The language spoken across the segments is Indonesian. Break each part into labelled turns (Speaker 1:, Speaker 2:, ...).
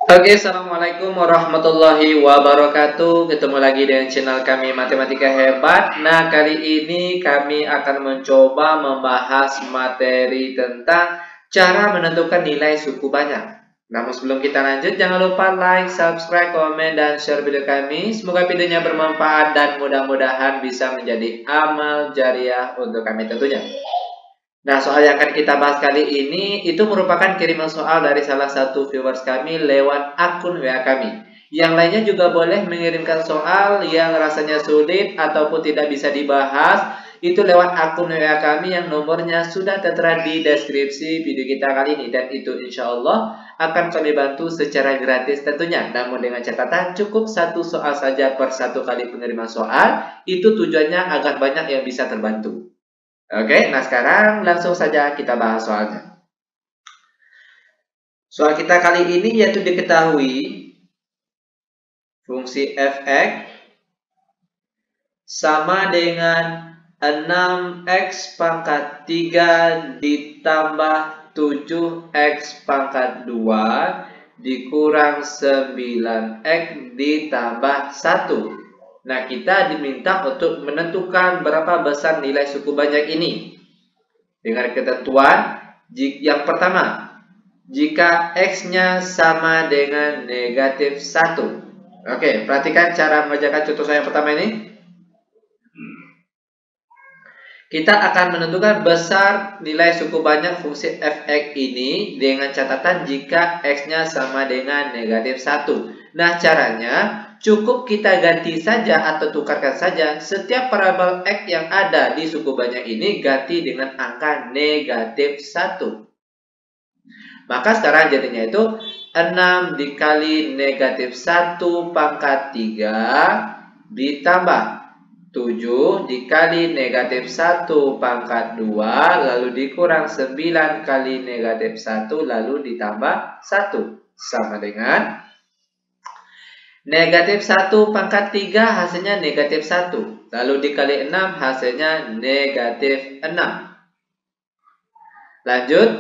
Speaker 1: Oke, assalamualaikum warahmatullahi wabarakatuh. Ketemu lagi dengan channel kami Matematika Hebat. Nah, kali ini kami akan mencoba membahas materi tentang cara menentukan nilai suku banyak. Namun sebelum kita lanjut, jangan lupa like, subscribe, komen, dan share video kami. Semoga videonya bermanfaat dan mudah-mudahan bisa menjadi amal jariah untuk kami tentunya. Nah, soal yang akan kita bahas kali ini itu merupakan kiriman soal dari salah satu viewers kami lewat akun WA kami. Yang lainnya juga boleh mengirimkan soal yang rasanya sulit ataupun tidak bisa dibahas itu lewat akun WA kami yang nomornya sudah tertera di deskripsi video kita kali ini, dan itu insya Allah akan kami bantu secara gratis tentunya. Namun dengan catatan cukup satu soal saja per satu kali pengiriman soal, itu tujuannya agar banyak yang bisa terbantu. Oke, nah sekarang langsung saja kita bahas soalnya. Soal kita kali ini yaitu diketahui fungsi f(x) sama dengan 6x pangkat 3 ditambah 7x pangkat 2 dikurang 9x ditambah 1. Nah, kita diminta untuk menentukan berapa besar nilai suku banyak ini. Dengan ketentuan yang pertama, jika x-nya sama dengan negatif 1. Oke, perhatikan cara mengerjakan contoh saya yang pertama ini. Kita akan menentukan besar nilai suku banyak fungsi f(x) ini dengan catatan jika x-nya sama dengan negatif 1. Nah, caranya cukup kita ganti saja atau tukarkan saja setiap parabel x yang ada di suku banyak ini ganti dengan angka negatif 1. Maka sekarang jadinya itu 6 dikali negatif 1 pangkat 3 ditambah 7 dikali negatif 1 pangkat 2 lalu dikurang 9 kali negatif 1 lalu ditambah 1 sama dengan negatif 1 pangkat 3 hasilnya negatif 1 lalu dikali 6 hasilnya negatif 6. Lanjut,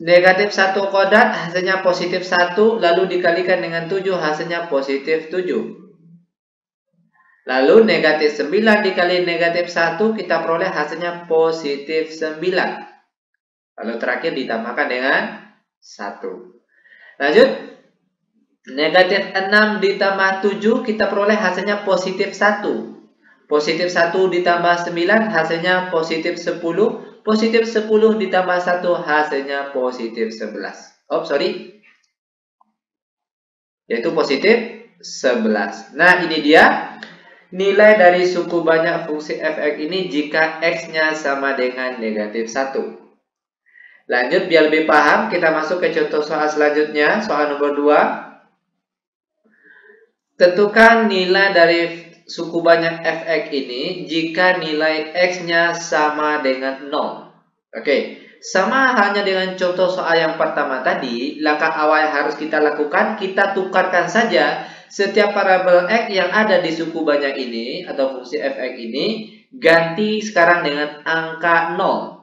Speaker 1: negatif 1 kodrat hasilnya positif 1 lalu dikalikan dengan 7 hasilnya positif 7. Lalu negatif 9 dikali negatif 1 kita peroleh hasilnya positif 9. Lalu terakhir ditambahkan dengan 1. Lanjut, negatif 6 ditambah 7 kita peroleh hasilnya positif 1. Positif 1 ditambah 9 hasilnya positif 10. Positif 10 ditambah 1 hasilnya positif 11. Yaitu positif 11. Nah, ini dia nilai dari suku banyak fungsi f(x) ini jika x-nya sama dengan negatif 1. Lanjut, biar lebih paham, kita masuk ke contoh soal selanjutnya, soal nomor 2. Tentukan nilai dari suku banyak f(x) ini jika nilai x-nya sama dengan 0. Oke, sama halnya dengan contoh soal yang pertama tadi, langkah awal yang harus kita lakukan, kita tukarkan saja setiap parabel x yang ada di suku banyak ini atau fungsi f(x) ini ganti sekarang dengan angka 0.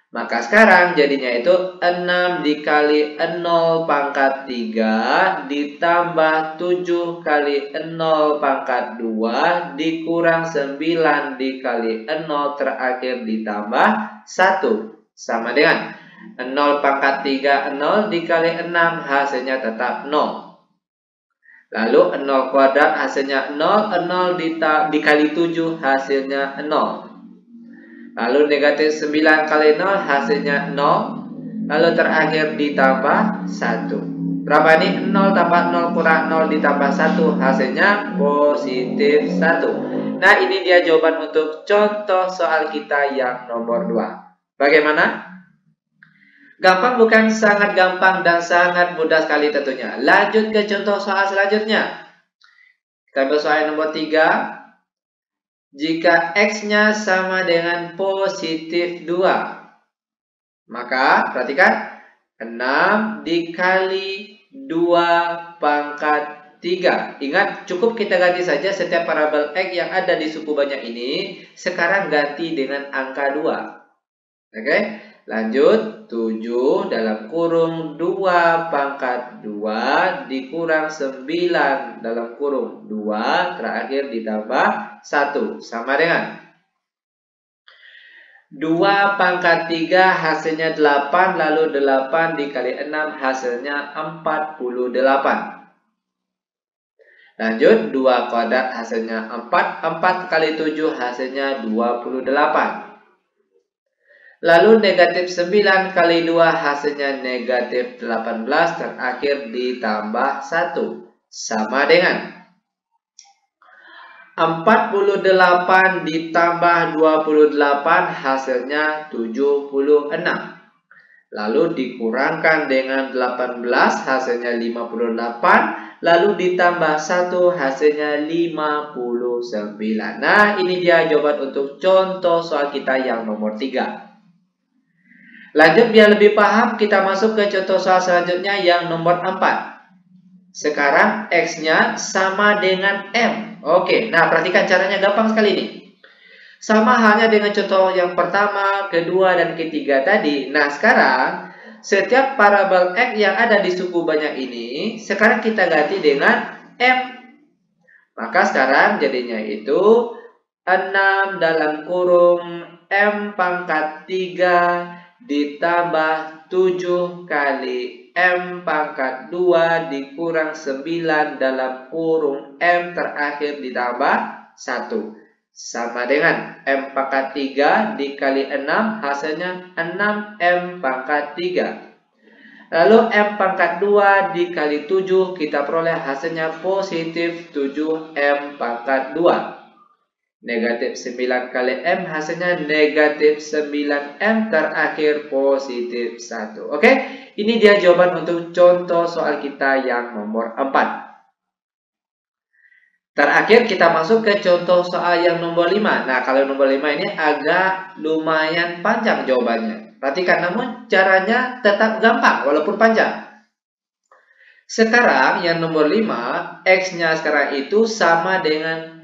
Speaker 1: Maka sekarang jadinya itu 6 dikali 0 pangkat 3 ditambah 7 kali 0 pangkat 2 dikurang 9 dikali 0 terakhir ditambah 1. Sama dengan 0 pangkat 3 0 dikali 6 hasilnya tetap 0. Lalu 0 kuadrat hasilnya 0, 0 dikali 7 hasilnya 0. Lalu negatif 9 kali 0 hasilnya 0. Lalu terakhir ditambah 1. Berapa ini? 0 tambah 0 kurang 0 ditambah 1 hasilnya positif 1. Nah, ini dia jawaban untuk contoh soal kita yang nomor 2. Bagaimana? Gampang bukan? Sangat gampang dan sangat mudah sekali tentunya. Lanjut ke contoh soal selanjutnya. Kita ambil soal nomor 3. Jika x-nya sama dengan positif 2, maka perhatikan 6 dikali 2 pangkat 3. Ingat, cukup kita ganti saja setiap parabel x yang ada di suku banyak ini. Sekarang ganti dengan angka 2. Oke? Lanjut, 7 dalam kurung 2 pangkat 2 dikurang 9 dalam kurung 2 terakhir ditambah 1 sama dengan 2 pangkat 3 hasilnya 8, lalu 8 dikali 6 hasilnya 48. Lanjut, 2 kuadrat hasilnya 4, 4 kali 7 hasilnya 28. Lalu negatif 9 kali 2 hasilnya negatif 18, terakhir ditambah 1. Sama dengan 48 ditambah 28 hasilnya 76. Lalu dikurangkan dengan 18 hasilnya 58. Lalu ditambah 1 hasilnya 59. Nah, ini dia jawaban untuk contoh soal kita yang nomor 3. Lanjut, biar lebih paham, kita masuk ke contoh soal selanjutnya yang nomor 4. Sekarang X-nya sama dengan M. Oke, nah perhatikan caranya gampang sekali nih. Sama halnya dengan contoh yang pertama, kedua, dan ketiga tadi. Nah, sekarang setiap parabel X yang ada di suku banyak ini, sekarang kita ganti dengan M. Maka sekarang jadinya itu 6 dalam kurung M pangkat 3 ditambah 7 kali M pangkat 2 dikurang 9 dalam kurung M terakhir ditambah 1. Sama dengan M pangkat 3 dikali 6 hasilnya 6M pangkat 3. Lalu M pangkat 2 dikali 7 kita peroleh hasilnya positif 7M pangkat 2. Negatif 9 kali M hasilnya negatif 9M terakhir positif 1. Oke, ini dia jawaban untuk contoh soal kita yang nomor 4. Terakhir kita masuk ke contoh soal yang nomor 5. Nah, kalau nomor 5 ini agak lumayan panjang jawabannya. Perhatikan, namun caranya tetap gampang walaupun panjang. Sekarang yang nomor 5, X-nya sekarang itu sama dengan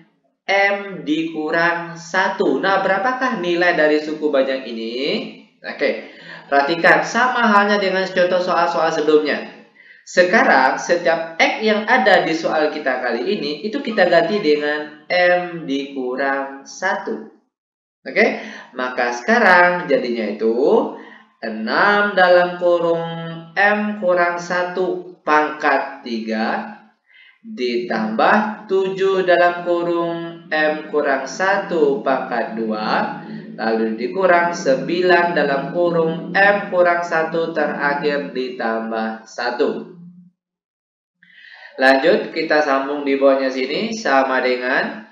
Speaker 1: M dikurang 1. Nah, berapakah nilai dari suku banyak ini? Oke, perhatikan, sama halnya dengan contoh soal-soal sebelumnya. Sekarang, setiap X yang ada di soal kita kali ini, itu kita ganti dengan M dikurang 1. Oke, maka sekarang jadinya itu 6 dalam kurung M kurang 1 pangkat 3 ditambah 7 dalam kurung M kurang 1 pangkat 2 lalu dikurang 9 dalam kurung M kurang 1 terakhir ditambah 1. Lanjut, kita sambung di bawahnya sini sama dengan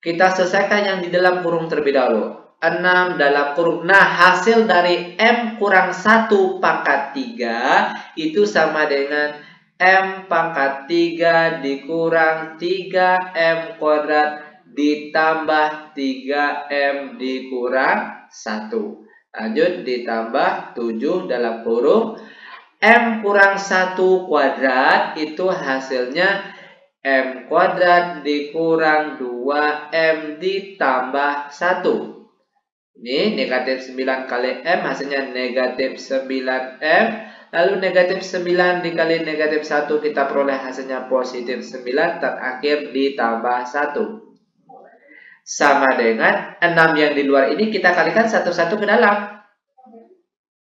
Speaker 1: kita selesaikan yang di dalam kurung terlebih dahulu. 6 dalam kurung. Nah, hasil dari M kurang 1 pangkat 3 itu sama dengan M pangkat 3 dikurang 3M kuadrat ditambah 3M dikurang 1. Lanjut, ditambah 7 dalam kurung M kurang 1 kuadrat itu hasilnya M kuadrat dikurang 2M ditambah 1. Ini negatif 9 kali M hasilnya negatif 9M. Lalu negatif 9 dikali negatif 1 kita peroleh hasilnya positif 9 terakhir ditambah 1. Sama dengan 6 yang di luar ini kita kalikan satu-satu ke dalam.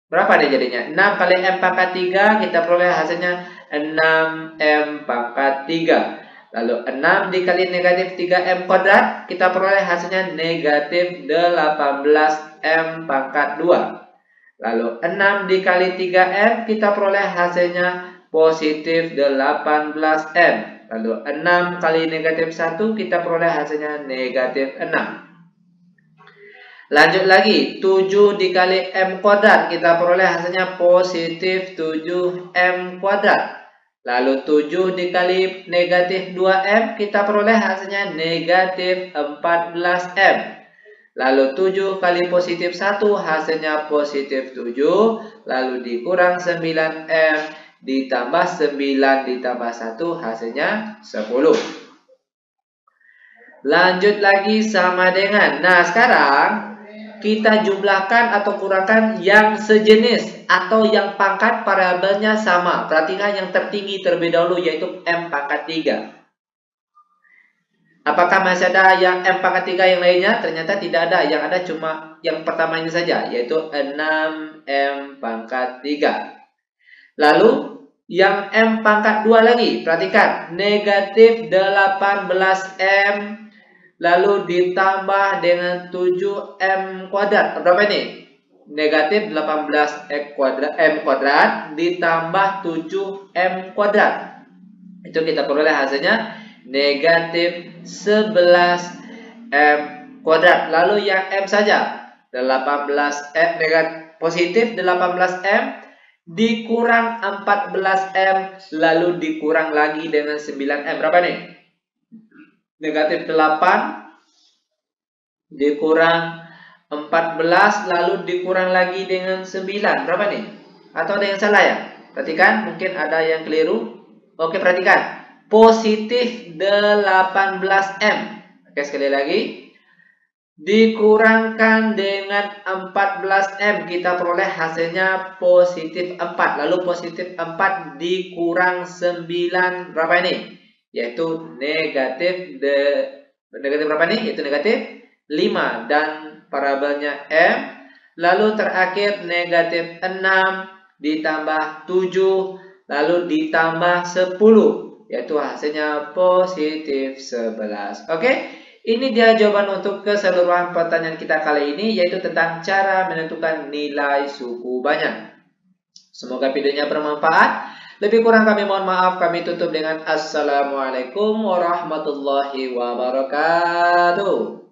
Speaker 1: Berapa nih jadinya? 6 kali M pangkat 3 kita peroleh hasilnya 6M pangkat 3. Lalu 6 dikali negatif 3M kuadrat kita peroleh hasilnya negatif 18M pangkat 2. Lalu 6 dikali 3M kita peroleh hasilnya positif 18M. Lalu 6 kali negatif 1 kita peroleh hasilnya negatif 6. Lanjut lagi, 7 dikali M kuadrat kita peroleh hasilnya positif 7M kuadrat. Lalu 7 dikali negatif 2M kita peroleh hasilnya negatif 14M. Lalu 7 kali positif 1 hasilnya positif 7. Lalu dikurang 9M ditambah 9 ditambah 1 hasilnya 10. Lanjut lagi sama dengan. Nah, sekarang kita jumlahkan atau kurangkan yang sejenis atau yang pangkat variabelnya sama. Perhatikan yang tertinggi terlebih dahulu, yaitu M pangkat 3. Apakah masih ada yang M pangkat 3 yang lainnya? Ternyata tidak ada. Yang ada cuma yang pertama ini saja, yaitu 6M pangkat 3. Lalu yang M pangkat 2 lagi. Perhatikan, negatif 18M lalu ditambah dengan 7M kuadrat. Berapa ini? Negatif 18M kuadrat ditambah 7M kuadrat. Itu kita peroleh hasilnya negatif 11M kuadrat. Lalu yang M saja, 18M negatif positif 18M dikurang 14M lalu dikurang lagi dengan 9M. Berapa nih? Negatif 8 dikurang 14 lalu dikurang lagi dengan 9. Berapa nih? Atau ada yang salah ya? Perhatikan, mungkin ada yang keliru. Oke, perhatikan. Positif 18M. Oke, sekali lagi. Dikurangkan dengan 14M, kita peroleh hasilnya positif 4. Lalu positif 4 dikurang 9. Berapa ini? Yaitu negatif berapa nih? Yaitu negatif 5 dan variabelnya M. Lalu terakhir negatif 6 ditambah 7 lalu ditambah 10, yaitu hasilnya positif 11. Oke, ini dia jawaban untuk keseluruhan pertanyaan kita kali ini, yaitu tentang cara menentukan nilai suku banyak. Semoga videonya bermanfaat. Lebih kurang kami mohon maaf. Kami tutup dengan Assalamualaikum warahmatullahi wabarakatuh.